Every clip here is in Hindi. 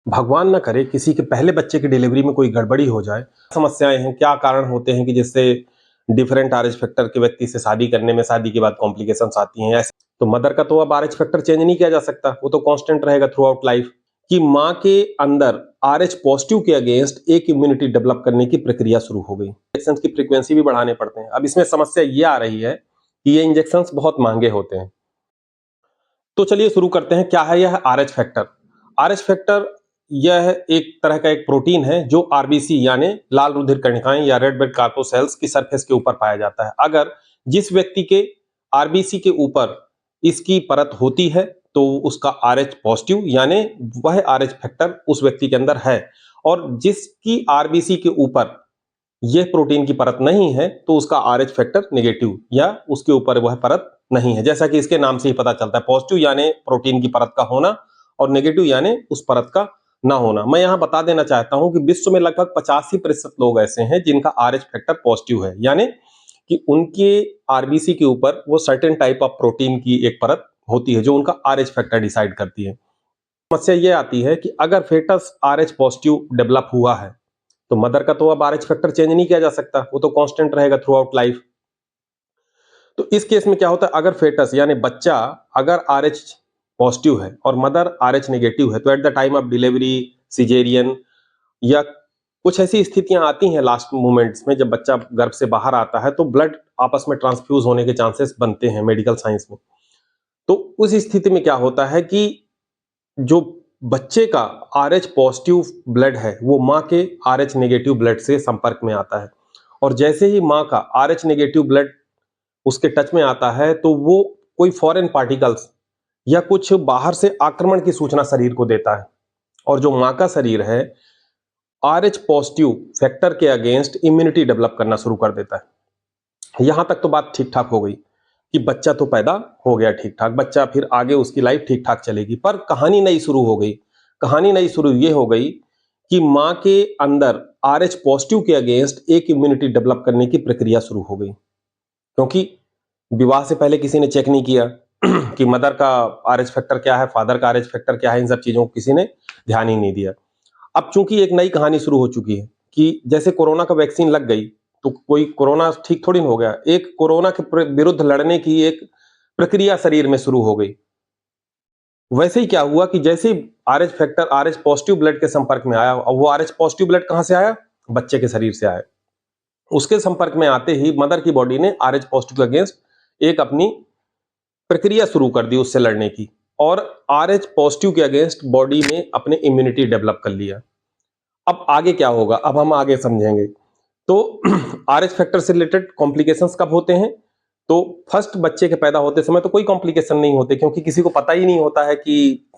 भगवान ना करे किसी के पहले बच्चे की डिलीवरी में कोई गड़बड़ी हो जाए। समस्याएँ हैं, क्या कारण होते हैं कि जिससे डिफरेंट आरएच फैक्टर के व्यक्ति से शादी करने में शादी के बाद कॉम्प्लिकेशंस आती हैं। ऐसे तो मदर का तो अब आरएच फैक्टर चेंज नहीं किया जा सकता, वो तो कांस्टेंट रहेगा थ्रू आउट लाइफ। कि माँ के अंदर आरएच पॉजिटिव के अगेंस्ट एक इम्यूनिटी डेवलप करने की प्रक्रिया शुरू हो गई। इंजेक्शंस की फ्रीक्वेंसी भी बढ़ाने पड़ते हैं। अब इसमें समस्या ये आ रही है कि ये इंजेक्शंस बहुत महंगे होते हैं। तो चलिए शुरू करते हैं, क्या है यह आरएच फैक्टर? आरएच फैक्टर यह एक तरह का एक प्रोटीन है जो आरबीसी यानी लाल रुधिर कणिकाएं या रेड ब्लड कार्पोसेल्स की सरफेस के ऊपर पाया जाता है। अगर जिस व्यक्ति के आरबीसी के ऊपर इसकी परत होती है तो उसका आरएच पॉजिटिव यानी वह आरएच फैक्टर उस व्यक्ति के अंदर है, और जिसकी आरबीसी के ऊपर यह प्रोटीन की परत नहीं है तो उसका आरएच फैक्टर नेगेटिव या उसके ऊपर वह परत नहीं है। जैसा कि इसके नाम से ही पता चलता है, पॉजिटिव यानी प्रोटीन की परत का होना और नेगेटिव यानी उस परत का ना होना। मैं यहां बता देना चाहता हूं कि विश्व में लगभग 85% लोग ऐसे हैं जिनका आरएच फैक्टर पॉजिटिव है, यानी कि उनके आरबीसी के ऊपर वो सर्टेन टाइप ऑफ प्रोटीन की एक परत होती है जो उनका आरएच फैक्टर डिसाइड करती है। समस्या ये आती है कि अगर फेटस आरएच पॉजिटिव डेवलप हुआ है तो मदर का तो अब आरएच फैक्टर चेंज नहीं किया जा सकता, वो तो कांस्टेंट रहेगा थ्रू आउट लाइफ। तो इस केस में क्या होता है, अगर फेटस यानी बच्चा अगर आरएच पॉजिटिव है और मदर आरएच नेगेटिव है तो at the time of delivery, caesarean या कुछ ऐसी स्थितियां आती हैं लास्ट मोमेंट्स में जब बच्चा गर्भ से बाहर आता है तो ब्लड आपस में ट्रांसफ्यूज होने के चांसेस बनते हैं मेडिकल साइंस में। तो उस स्थिति में क्या होता है कि जो बच्चे का आरएच पॉजिटिव ब्लड है वो माँ के आरएच नेगेटिव ब्लड से संपर्क में आता है, और जैसे ही माँ का आरएच नेगेटिव ब्लड उसके टच में आता है तो वो कोई फॉरेन पार्टिकल्स या कुछ बाहर से आक्रमण की सूचना शरीर को देता है, और जो माँ का शरीर है आरएच पॉजिटिव फैक्टर के अगेंस्ट इम्यूनिटी डेवलप करना शुरू कर देता है। यहां तक तो बात ठीक ठाक हो गई कि बच्चा तो पैदा हो गया ठीक ठाक, बच्चा फिर आगे उसकी लाइफ ठीक ठाक चलेगी। पर कहानी नई शुरू हो गई। कहानी नई शुरू ये हो गई कि माँ के अंदर आरएच पॉजिटिव के अगेंस्ट एक इम्यूनिटी डेवलप करने की प्रक्रिया शुरू हो गई, क्योंकि विवाह से पहले किसी ने चेक नहीं किया कि मदर का आरएच फैक्टर क्या है, फादर का आरएच फैक्टर क्या है, इन सब चीजों को किसी ने ध्यान ही नहीं दिया। अब चूंकि एक नई कहानी शुरू हो चुकी है कि जैसे कोरोना का वैक्सीन लग गई तो कोई कोरोना ठीक थोड़ी ना हो गया, एक कोरोना के विरुद्ध लड़ने की एक प्रक्रिया शरीर में शुरू हो गई। वैसे ही क्या हुआ कि जैसे ही RH factor RH positive blood के संपर्क में आया, और वो आरएच पॉजिटिव ब्लड कहां से आया? बच्चे के शरीर से आया। उसके संपर्क में आते ही मदर की बॉडी ने आरएच पॉजिटिव के अगेंस्ट एक अपनी प्रक्रिया शुरू कर दी उससे लड़ने की, और आरएच पॉजिटिव के अगेंस्ट बॉडी ने अपने इम्यूनिटी डेवलप कर लिया। अब आगे क्या होगा, अब हम आगे समझेंगे। तो आरएच फैक्टर से रिलेटेड कॉम्प्लिकेशंस कब होते हैं? तो फर्स्ट बच्चे के पैदा होते समय तो कोई कॉम्प्लिकेशन नहीं होते, क्योंकि किसी को पता ही नहीं होता है कि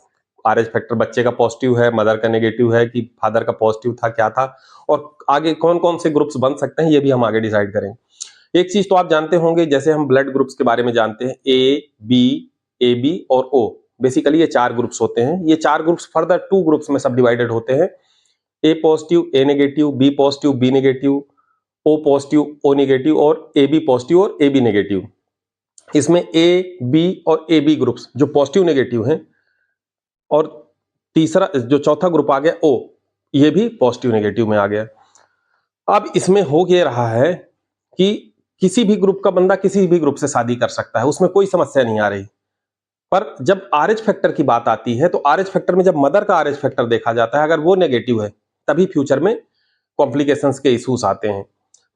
आरएच फैक्टर बच्चे का पॉजिटिव है, मदर का नेगेटिव है, कि फादर का पॉजिटिव था, क्या था, और आगे कौन कौन से ग्रुप्स बन सकते हैं ये भी हम आगे डिसाइड करेंगे। एक चीज तो आप जानते होंगे, जैसे हम ब्लड ग्रुप्स के बारे में जानते हैं, ए बी और ओ। बेसिकली ये चार ग्रुप्स होते हैं। ये चार ग्रुप्स फर्दर टू ग्रुप्स में सब डिवाइडेड होते हैं, A positive A negative, B positive B negative, O positive O negative, और ए बी पॉजिटिव और ए बी नेगेटिव। इसमें ए बी और ए बी ग्रुप्स जो पॉजिटिव नेगेटिव हैं, और तीसरा जो चौथा ग्रुप आ गया ओ, ये भी पॉजिटिव नेगेटिव में आ गया। अब इसमें हो ये रहा है कि किसी भी ग्रुप का बंदा किसी भी ग्रुप से शादी कर सकता है, उसमें कोई समस्या नहीं आ रही। पर जब आरएच फैक्टर की बात आती है तो आरएच फैक्टर में जब मदर का आरएच फैक्टर देखा जाता है, अगर वो नेगेटिव है तभी फ्यूचर में कॉम्प्लिकेशंस के इश्यूज आते हैं।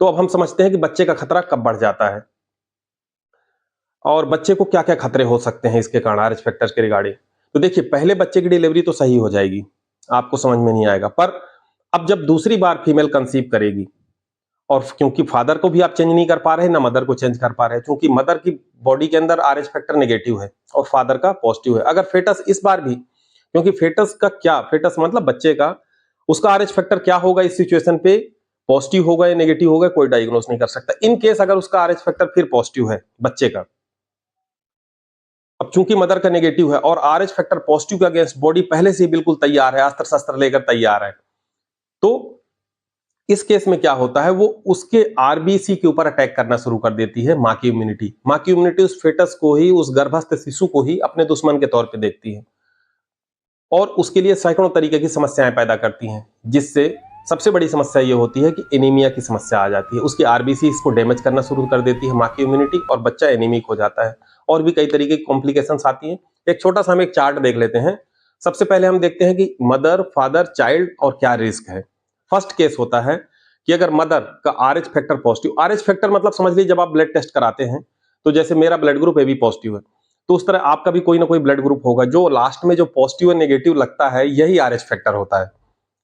तो अब हम समझते हैं कि बच्चे का खतरा कब बढ़ जाता है और बच्चे को क्या क्या खतरे हो सकते हैं इसके कारण आरएच फैक्टर्स के रिगार्डिंग। तो देखिए, पहले बच्चे की डिलीवरी तो सही हो जाएगी, आपको समझ में नहीं आएगा। पर अब जब दूसरी बार फीमेल कंसीव करेगी, और क्योंकि फादर को भी आप चेंज नहीं कर पा रहे ना मदर को चेंज कर पा रहे, क्योंकि मदर की बॉडी के अंदर आरएच फैक्टर नेगेटिव है और फादर का पॉजिटिव है। अगर फेटस इस बार भी, क्योंकि फेटस का क्या, फेटस मतलब बच्चे का, उसका आरएच फैक्टर क्या होगा इस सिचुएशन पे, पॉजिटिव होगा या नेगेटिव होगा, कोई डायग्नोस नहीं कर सकता। इन केस अगर उसका आरएच फैक्टर फिर पॉजिटिव है बच्चे का, अब चूंकि मदर का नेगेटिव है और आरएच फैक्टर पॉजिटिव के अगेंस्ट बॉडी पहले से ही बिल्कुल तैयार है, अस्त्र शस्त्र लेकर तैयार है, तो इस केस में क्या होता है, वो उसके आरबीसी के ऊपर अटैक करना शुरू कर देती है मां की इम्यूनिटी। मां की इम्यूनिटी उस फेटस को ही, उस गर्भस्थ शिशु को ही अपने दुश्मन के तौर पे देखती है, और उसके लिए सैकड़ों तरीके की समस्याएं पैदा करती हैं, जिससे सबसे बड़ी समस्या ये होती है कि एनीमिया की समस्या आ जाती है। उसकी आरबीसी इसको डैमेज करना शुरू कर देती है, माँ की इम्यूनिटी, और बच्चा एनीमिक हो जाता है। और भी कई तरीके की कॉम्प्लिकेशंस आती हैं। एक छोटा सा हम एक चार्ट देख लेते हैं। सबसे पहले हम देखते हैं कि मदर, फादर, चाइल्ड और क्या रिस्क है। फर्स्ट केस होता है कि अगर मदर का RH factor positive, RH factor मतलब समझ लीजिए जब आप ब्लड टेस्ट कराते हैं, तो जैसे मेरा blood group A B positive है, तो उस तरह आपका भी कोई ना कोई ब्लड ग्रुप होगा। जो लास्ट में जो पॉजिटिव और नेगेटिव लगता है, यही आरएच फैक्टर होता है।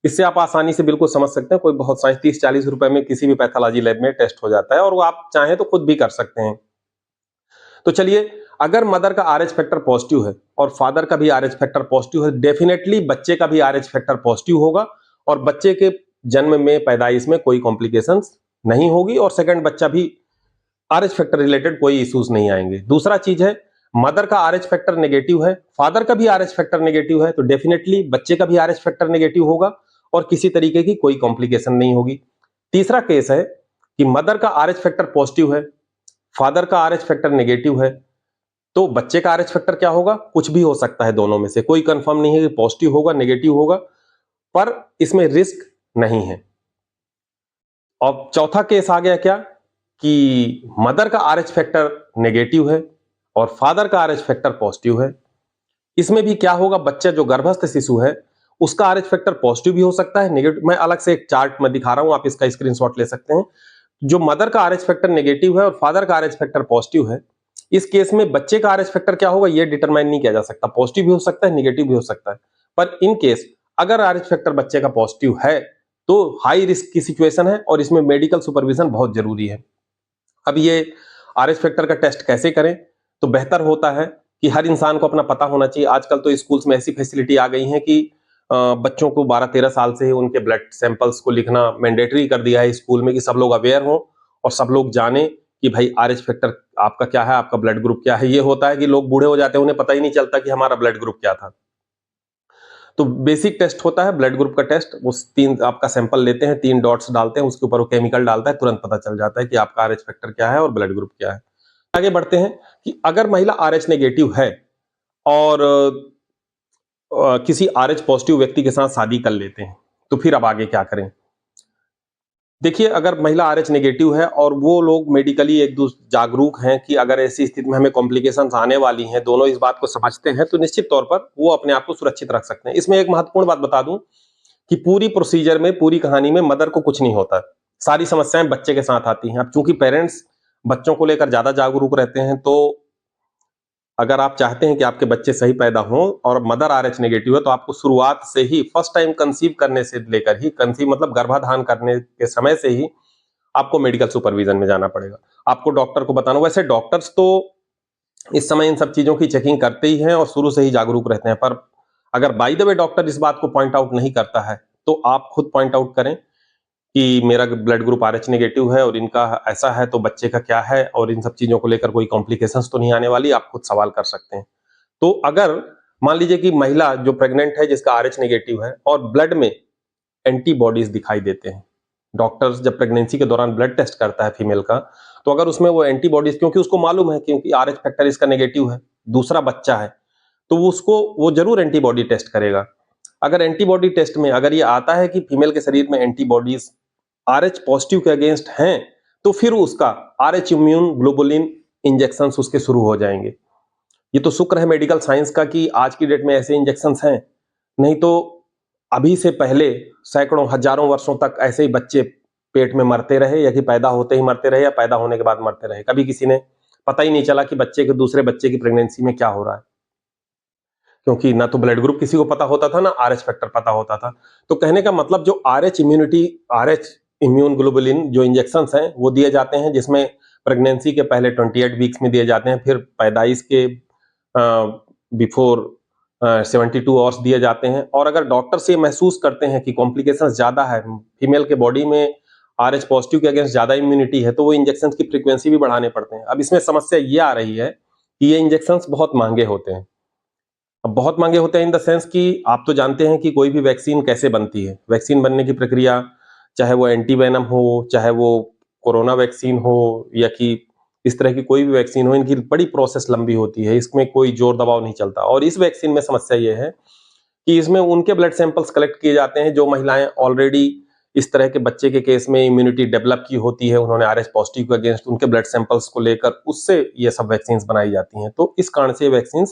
इससे आप आसानी से बिल्कुल समझ सकते हैं। कोई बहुत 30-40 रुपए में किसी भी पैथोलॉजी लैब में टेस्ट हो जाता है, और वो आप चाहें तो खुद भी कर सकते हैं। तो चलिए, अगर मदर का आरएच फैक्टर पॉजिटिव है और फादर का भी आरएच फैक्टर पॉजिटिव है, डेफिनेटली बच्चे का भी आरएच फैक्टर पॉजिटिव होगा, और बच्चे के जन्म में, पैदाइश में कोई कॉम्प्लिकेशंस नहीं होगी, और सेकंड, बच्चा भी आरएच फैक्टर रिलेटेड कोई इश्यूज नहीं आएंगे। दूसरा चीज है, मदर का आरएच फैक्टर नेगेटिव है, फादर का भी आरएच फैक्टर नेगेटिव है, तो डेफिनेटली बच्चे का भी आरएच फैक्टर नेगेटिव होगा, और किसी तरीके की कोई कॉम्प्लिकेशन नहीं होगी। तीसरा केस है कि मदर का आरएच फैक्टर पॉजिटिव है, फादर का आरएच फैक्टर नेगेटिव है, तो बच्चे का आरएच फैक्टर क्या होगा? कुछ भी हो सकता है, दोनों में से कोई कंफर्म नहीं है कि पॉजिटिव होगा नेगेटिव होगा, पर इसमें रिस्क नहीं है। और चौथा केस आ गया क्या कि मदर का आरएच फैक्टर नेगेटिव है और फादर का आरएच फैक्टर पॉजिटिव है। इसमें भी क्या होगा, बच्चा जो गर्भस्थ शिशु है उसका आरएच फैक्टर पॉजिटिव भी हो सकता है, नेगेटिव। मैं अलग से एक चार्ट में दिखा रहा हूं, आप इसका स्क्रीनशॉट ले सकते हैं। जो मदर का आरएच फैक्टर नेगेटिव है और फादर का आरएच फैक्टर पॉजिटिव है, इस केस में बच्चे का आरएच फैक्टर क्या होगा ये डिटरमाइन नहीं किया जा सकता। पॉजिटिव भी हो सकता है, नेगेटिव भी हो सकता है। पर इन केस अगर आरएच फैक्टर बच्चे का पॉजिटिव है, तो हाई रिस्क की सिचुएशन है, और इसमें मेडिकल सुपरविजन बहुत जरूरी है। अब ये आरएच फैक्टर का टेस्ट कैसे करें? तो बेहतर होता है कि हर इंसान को अपना पता होना चाहिए। आजकल तो स्कूल्स में ऐसी फैसिलिटी आ गई है कि बच्चों को 12-13 साल से ही उनके ब्लड सैंपल्स को लिखना मैंडेटरी कर दिया है स्कूल में, कि सब लोग अवेयर हों और सब लोग जाने कि भाई आरएच फैक्टर आपका क्या है, आपका ब्लड ग्रुप क्या है। ये होता है कि लोग बूढ़े हो जाते हैं, उन्हें पता ही नहीं चलता कि हमारा ब्लड ग्रुप क्या था। तो बेसिक टेस्ट होता है ब्लड ग्रुप का टेस्ट। उस 3 आपका सैंपल लेते हैं, 3 डॉट्स डालते हैं, उसके ऊपर वो केमिकल डालता है, तुरंत पता चल जाता है कि आपका आरएच फैक्टर क्या है और ब्लड ग्रुप क्या है। आगे बढ़ते हैं कि अगर महिला आरएच नेगेटिव है और किसी आरएच पॉजिटिव व्यक्ति के साथ शादी कर लेते हैं, तो फिर अब आगे क्या करें? देखिए, अगर महिला आरएच नेगेटिव है और वो लोग मेडिकली एक दूसरे जागरूक हैं कि अगर ऐसी स्थिति में हमें कॉम्प्लिकेशंस आने वाली हैं, दोनों इस बात को समझते हैं, तो निश्चित तौर पर वो अपने आप को सुरक्षित रख सकते हैं। इसमें एक महत्वपूर्ण बात बता दूं कि पूरी प्रोसीजर में, पूरी कहानी में मदर को कुछ नहीं होता। सारी समस्याएं बच्चे के साथ आती हैं। अब चूंकि पेरेंट्स बच्चों को लेकर ज्यादा जागरूक रहते हैं, तो अगर आप चाहते हैं कि आपके बच्चे सही पैदा हों और मदर आरएच नेगेटिव है, तो आपको शुरुआत से ही, फर्स्ट टाइम कंसीव करने से लेकर ही, कंसीव मतलब गर्भाधान करने के समय से ही आपको मेडिकल सुपरविजन में जाना पड़ेगा। आपको डॉक्टर को बताना। वैसे डॉक्टर्स तो इस समय इन सब चीजों की चेकिंग करते ही हैं और शुरू से ही जागरूक रहते हैं, पर अगर बाय द वे डॉक्टर इस बात को पॉइंट आउट नहीं करता है, तो आप खुद पॉइंट आउट करें कि मेरा ब्लड ग्रुप आरएच नेगेटिव है और इनका ऐसा है, तो बच्चे का क्या है, और इन सब चीजों को लेकर कोई कॉम्प्लिकेशंस तो नहीं आने वाली। आप खुद सवाल कर सकते हैं। तो अगर मान लीजिए कि महिला जो प्रेग्नेंट है जिसका आरएच नेगेटिव है और ब्लड में एंटीबॉडीज दिखाई देते हैं, डॉक्टर्स जब प्रेगनेंसी के दौरान ब्लड टेस्ट करता है फीमेल का, तो अगर उसमें वो एंटीबॉडीज, क्योंकि उसको मालूम है क्योंकि आरएच फैक्टर इसका नेगेटिव है, दूसरा बच्चा है, तो वो जरूर एंटीबॉडी टेस्ट करेगा। अगर एंटीबॉडी टेस्ट में अगर ये आता है कि फीमेल के शरीर में एंटीबॉडीज आरएच पॉजिटिव के अगेंस्ट हैं, तो फिर उसका आरएच इम्यून ग्लोबुलिन इंजेक्शन उसके शुरू हो जाएंगे। ये तो शुक्र है मेडिकल साइंस का कि आज की डेट में ऐसे इंजेक्शन हैं, नहीं तो अभी से पहले सैकड़ों हजारों वर्षों तक ऐसे ही बच्चे पेट में मरते रहे, या कि पैदा होते ही मरते रहे, या पैदा होने के बाद मरते रहे। कभी किसी ने पता ही नहीं चला कि बच्चे के दूसरे बच्चे की प्रेगनेंसी में क्या हो रहा है, क्योंकि ना तो ब्लड ग्रुप किसी को पता होता था, ना आरएच फैक्टर पता होता था। तो कहने का मतलब, जो RH immunity, RH immune globulin जो इंजेक्शन हैं वो दिए जाते हैं, जिसमें प्रेगनेंसी के पहले 28 वीक्स में दिए जाते हैं, फिर पैदाइश के बिफोर 72 आवर्स दिए जाते हैं। और अगर डॉक्टर ये महसूस करते हैं कि कॉम्प्लिकेशंस ज्यादा है, फीमेल के बॉडी में आरएच पॉजिटिव के अगेंस्ट ज्यादा इम्यूनिटी है, तो वो इंजेक्शन की फ्रीक्वेंसी भी बढ़ाने पड़ते हैं। अब इसमें समस्या ये आ रही है कि ये इंजेक्शन बहुत महंगे होते हैं। अब बहुत महंगे होते हैं इन द सेंस कि आप तो जानते हैं कि कोई भी वैक्सीन कैसे बनती है। वैक्सीन बनने की प्रक्रिया, चाहे वो एंटीवेनम हो, चाहे वो कोरोना वैक्सीन हो, या कि इस तरह की कोई भी वैक्सीन हो, इनकी बड़ी प्रोसेस लंबी होती है। इसमें कोई जोर दबाव नहीं चलता। और इस वैक्सीन में समस्या ये है कि इसमें उनके ब्लड सैंपल्स कलेक्ट किए जाते हैं जो महिलाएं ऑलरेडी इस तरह के बच्चे के केस में इम्यूनिटी डेवलप की होती है, उन्होंने आरएच पॉजिटिव के अगेंस्ट उनके ब्लड सैंपल्स को लेकर उससे ये सब वैक्सीन बनाई जाती हैं। तो इस कारण से ये वैक्सीन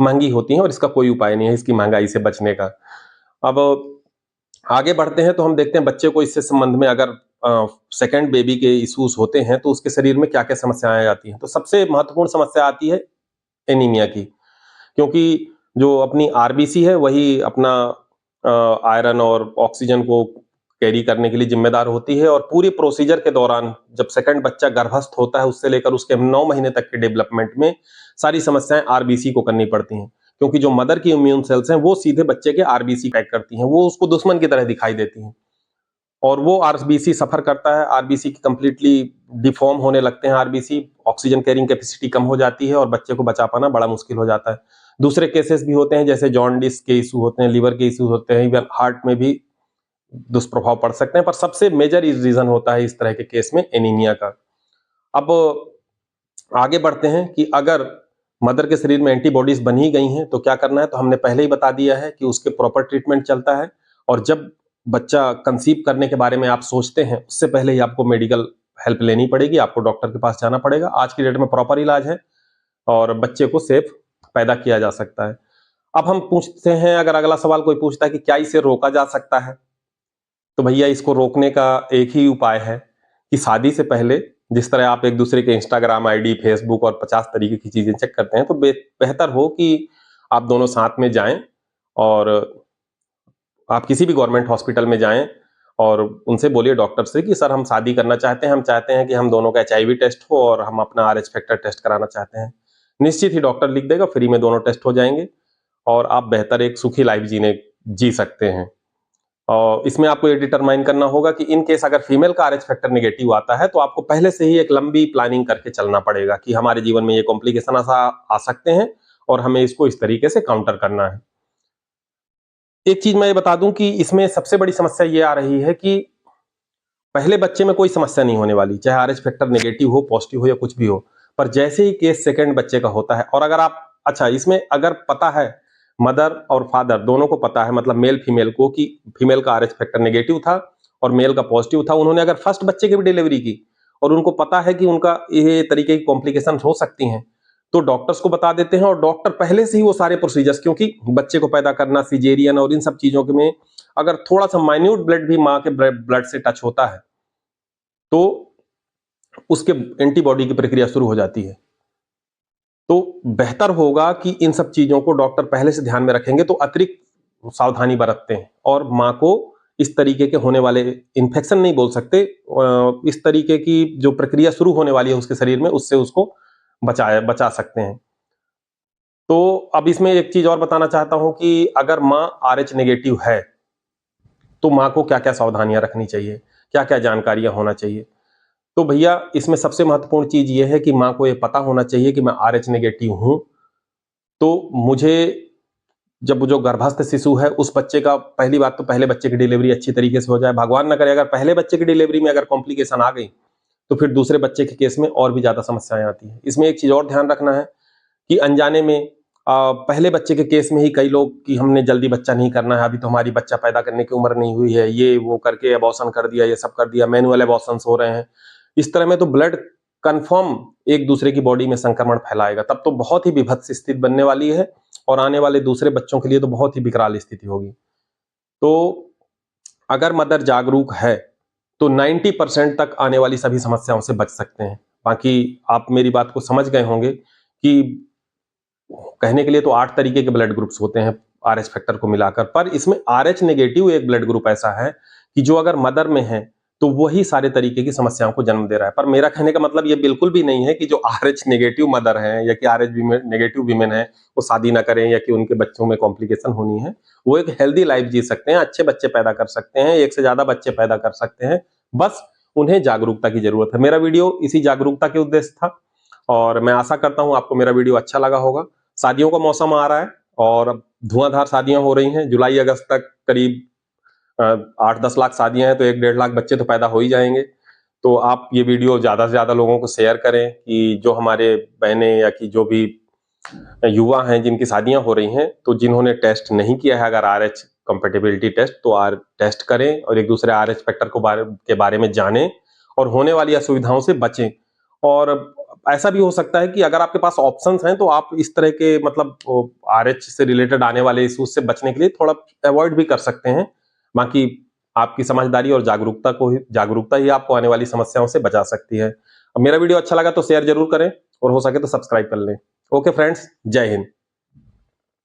महंगी होती हैं और इसका कोई उपाय नहीं है इसकी महंगाई से बचने का। अब आगे बढ़ते हैं तो हम देखते हैं बच्चे को इससे संबंध में अगर सेकंड बेबी के इश्यूज होते हैं तो उसके शरीर में क्या क्या समस्याएं आती हैं। तो सबसे महत्वपूर्ण समस्या आती है एनीमिया की, क्योंकि जो अपनी आरबीसी है वही अपना आयरन और ऑक्सीजन को कैरी करने के लिए जिम्मेदार होती है, और पूरी प्रोसीजर के दौरान जब सेकंड बच्चा गर्भस्थ होता है उससे लेकर उसके 9 महीने तक के डेवलपमेंट में सारी समस्याएं आरबीसी को करनी पड़ती हैं, क्योंकि जो मदर की इम्यून सेल्स हैं वो सीधे बच्चे के आरबीसी अटैक करती हैं, वो उसको दुश्मन की तरह दिखाई देती हैं और वो आरबीसी सफर करता है, आरबीसी की कंप्लीटली डिफॉर्म होने लगते हैं, आरबीसी ऑक्सीजन कैरिंग कैपेसिटी कम हो जाती है और बच्चे को बचा पाना बड़ा मुश्किल हो जाता है। दूसरे केसेस भी होते हैं जैसे जॉन्डिस के इशू होते हैं, लीवर के इशू होते हैं, इवन हार्ट में भी दुष्प्रभाव पड़ सकते हैं, पर सबसे मेजर रीजन होता है इस तरह के केस में एनीमिया का। अब आगे बढ़ते हैं कि अगर मदर के शरीर में एंटीबॉडीज बनी गई हैं तो क्या करना है। तो हमने पहले ही बता दिया है कि उसके प्रॉपर ट्रीटमेंट चलता है, और जब बच्चा कंसीव करने के बारे में आप सोचते हैं उससे पहले ही आपको मेडिकल हेल्प लेनी पड़ेगी, आपको डॉक्टर के पास जाना पड़ेगा। आज की डेट में प्रॉपर इलाज है और बच्चे को सेफ पैदा किया जा सकता है। अब हम पूछते हैं, अगर अगला सवाल कोई पूछता है कि क्या इसे रोका जा सकता है, तो भैया इसको रोकने का एक ही उपाय है कि शादी से पहले जिस तरह आप एक दूसरे के इंस्टाग्राम आईडी, फेसबुक और 50 तरीके की चीजें चेक करते हैं, तो बेहतर हो कि आप दोनों साथ में जाएं और आप किसी भी गवर्नमेंट हॉस्पिटल में जाएं और उनसे बोलिए डॉक्टर से कि सर हम शादी करना चाहते हैं, हम चाहते हैं कि हम दोनों का एचआईवी टेस्ट हो और हम अपना आरएच फैक्टर टेस्ट कराना चाहते हैं। निश्चित ही डॉक्टर लिख देगा, फ्री में दोनों टेस्ट हो जाएंगे और आप बेहतर एक सुखी लाइफ जी सकते हैं। और इसमें आपको ये डिटरमाइन करना होगा कि इन केस अगर फीमेल का आरएच फैक्टर नेगेटिव आता है तो आपको पहले से ही एक लंबी प्लानिंग करके चलना पड़ेगा कि हमारे जीवन में ये कॉम्प्लिकेशन आ सकते हैं और हमें इसको इस तरीके से काउंटर करना है। एक चीज मैं ये बता दूं कि इसमें सबसे बड़ी समस्या ये आ रही है कि पहले बच्चे में कोई समस्या नहीं होने वाली, चाहे आरएच फैक्टर नेगेटिव हो, पॉजिटिव हो या कुछ भी हो, पर जैसे ही केस सेकंड बच्चे का होता है और अगर आप अच्छा इसमें अगर पता है मदर और फादर दोनों को पता है, मतलब मेल फीमेल को, कि फीमेल का आरएच फैक्टर नेगेटिव था और मेल का पॉजिटिव था, उन्होंने अगर फर्स्ट बच्चे की भी डिलीवरी की और उनको पता है कि उनका ये तरीके की कॉम्प्लिकेशन हो सकती हैं, तो डॉक्टर्स को बता देते हैं और डॉक्टर पहले से ही वो सारे प्रोसीजर्स, क्योंकि बच्चे को पैदा करना, सिजेरियन और इन सब चीजों में अगर थोड़ा सा माइन्यूट ब्लड भी माँ के ब्लड से टच होता है तो उसके एंटीबॉडी की प्रक्रिया शुरू हो जाती है। तो बेहतर होगा कि इन सब चीजों को डॉक्टर पहले से ध्यान में रखेंगे तो अतिरिक्त सावधानी बरतते हैं और माँ को इस तरीके के होने वाले इन्फेक्शन नहीं बोल सकते, इस तरीके की जो प्रक्रिया शुरू होने वाली है उसके शरीर में उससे उसको बचा सकते हैं। तो अब इसमें एक चीज और बताना चाहता हूं कि अगर माँ आरएच नेगेटिव है तो माँ को क्या क्या सावधानियां रखनी चाहिए, क्या क्या जानकारियां होना चाहिए। तो भैया इसमें सबसे महत्वपूर्ण चीज ये है कि माँ को ये पता होना चाहिए कि मैं आरएच नेगेटिव हूं, तो मुझे जब जो गर्भस्थ शिशु है उस बच्चे का, पहली बात तो पहले बच्चे की डिलीवरी अच्छी तरीके से हो जाए, भगवान ना करे अगर पहले बच्चे की डिलीवरी में अगर कॉम्प्लिकेशन आ गई तो फिर दूसरे बच्चे के केस में और भी ज्यादा समस्याएं आती हैं। इसमें एक चीज और ध्यान रखना है कि अनजाने में पहले बच्चे के केस में ही कई लोग कि हमने जल्दी बच्चा नहीं करना है, अभी तो हमारी बच्चा पैदा करने की उम्र नहीं हुई है, ये वो करके अबॉर्शन कर दिया, ये सब कर दिया, मैनुअल अबॉर्शंस हो रहे हैं। इस तरह में तो ब्लड कंफर्म एक दूसरे की बॉडी में संक्रमण फैलाएगा, तब तो बहुत ही विभत्स स्थिति बनने वाली है और आने वाले दूसरे बच्चों के लिए तो बहुत ही विकराल स्थिति होगी। तो अगर मदर जागरूक है तो 90% तक आने वाली सभी समस्याओं से बच सकते हैं। बाकी आप मेरी बात को समझ गए होंगे कि कहने के लिए तो 8 तरीके के ब्लड ग्रुप्स होते हैं आरएच फैक्टर को मिलाकर, पर इसमें आरएच नेगेटिव एक ब्लड ग्रुप ऐसा है कि जो अगर मदर में है तो वही सारे तरीके की समस्याओं को जन्म दे रहा है। पर मेरा कहने का मतलब ये बिल्कुल भी नहीं है कि जो आरएच नेगेटिव मदर है या कि आरएच नेगेटिव वीमेन है वो शादी ना करें या कि उनके बच्चों में कॉम्प्लिकेशन होनी है। वो एक हेल्दी लाइफ जी सकते हैं, अच्छे बच्चे पैदा कर सकते हैं, एक से ज्यादा बच्चे पैदा कर सकते हैं, बस उन्हें जागरूकता की जरूरत है। मेरा वीडियो इसी जागरूकता के उद्देश्य था और मैं आशा करता हूं आपको मेरा वीडियो अच्छा लगा होगा। शादियों का मौसम आ रहा है और अब धुआंधार शादियां हो रही हैं, जुलाई अगस्त तक करीब 8-10 लाख शादियां हैं तो 1-1.5 लाख बच्चे तो पैदा हो ही जाएंगे। तो आप ये वीडियो ज्यादा से ज्यादा लोगों को शेयर करें कि जो हमारे बहनें या कि जो भी युवा हैं जिनकी शादियां हो रही हैं, तो जिन्होंने टेस्ट नहीं किया है अगर RH कंपेटिबिलिटी टेस्ट, तो टेस्ट करें और एक दूसरे RH फैक्टर के बारे में जानें और होने वाली असुविधाओं से बचें। और ऐसा भी हो सकता है कि अगर आपके पास ऑप्शंस हैं तो आप इस तरह के मतलब RH से रिलेटेड आने वाले इश्यूज से बचने के लिए थोड़ा अवॉइड भी कर सकते हैं। बाकी आपकी समझदारी और जागरूकता ही आपको आने वाली समस्याओं से बचा सकती है। अब मेरा वीडियो अच्छा लगा तो शेयर जरूर करें और हो सके तो सब्सक्राइब कर लें। ओके फ्रेंड्स, जय हिंद।